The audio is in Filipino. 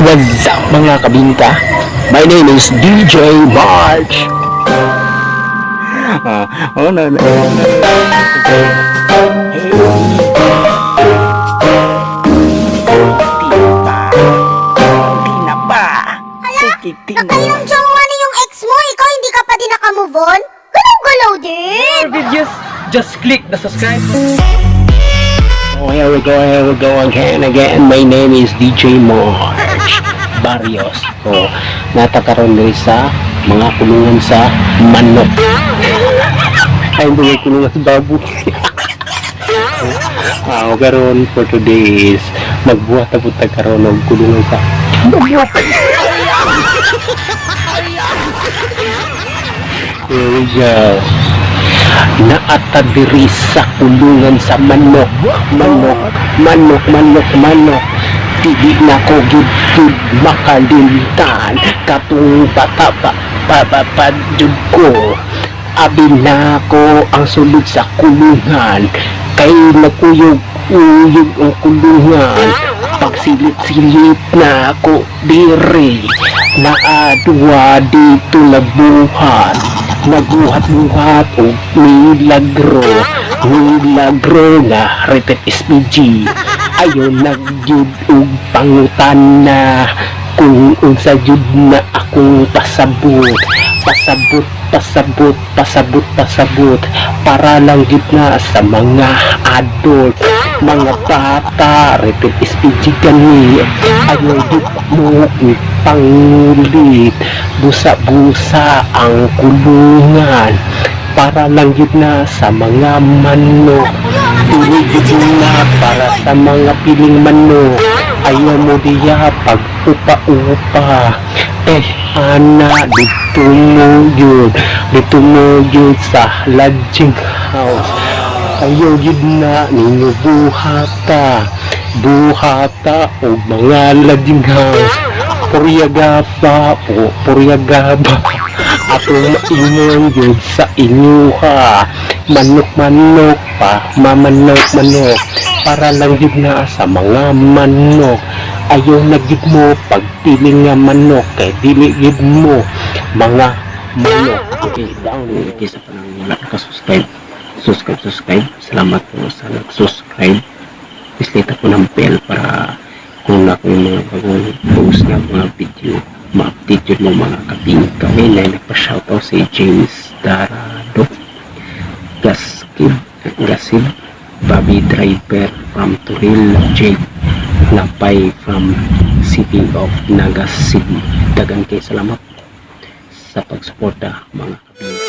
What's up mga kabinta? My name is DJ March. Oh no, no. Tina pa. Sige, Tina. Yung jowa ni yung ex mo, ikaw hindi ka pa din nakamove on? Galaw-galaw din! More videos, just click the subscribe. Oh, here we go again. My name is DJ March Barrios. So, natakaroon din sa mga kulungan sa manok. Ay, hindi may kulungan sa baboy. Karon for today is magbuhat na punta karon ng kulungan sa baboy. Here we go. Naata diri sa kulungan sa manok. Di na ko gud makalimtan katong papadjud ko. Abi na ko ang sulod sa kulungan kay naguyog-uyog ang kulungan. Pagsilip-silip na ako diri, naadwa dito labuhan. Naguhat-buhat o milagro nga rated SPG. Ayon nagyud og pangutan na kung unsa jud na akong pasabot para lang jud na sa mga adult, mga bata rated SPG gani. Ayon jud mo pangulit busa-busa ang kulungan para lang yun na sa mga manok. Dili na para sa mga piling manok. Ayaw mo diya pag-upa-upa. Ana, dito mo yun sa lodging house. Ayaw yun na ninyo buhata o mga lodging house. Puryagaba atong maingon yun sa inyo ha. Manok mamanok para lang yun na sa mga manok. Ayaw na yun mo pagpiling nga manok kay dili yun mo mga manok. Okay, down. Okay, sa panang wala nakasubscribe. Subscribe. Salamat po sa nag-subscribe. Islita po ng bell para kung na kung mga bagong post na mga video, ma-update yun mo mga kabinka. Ngayon ay nagpa-shoutout si James Darado, Gasib, Bobby Driver from Turil, Jake Napay from City of Nagasib. Dagan kayo salamat sa pagsuporta mga kabinka.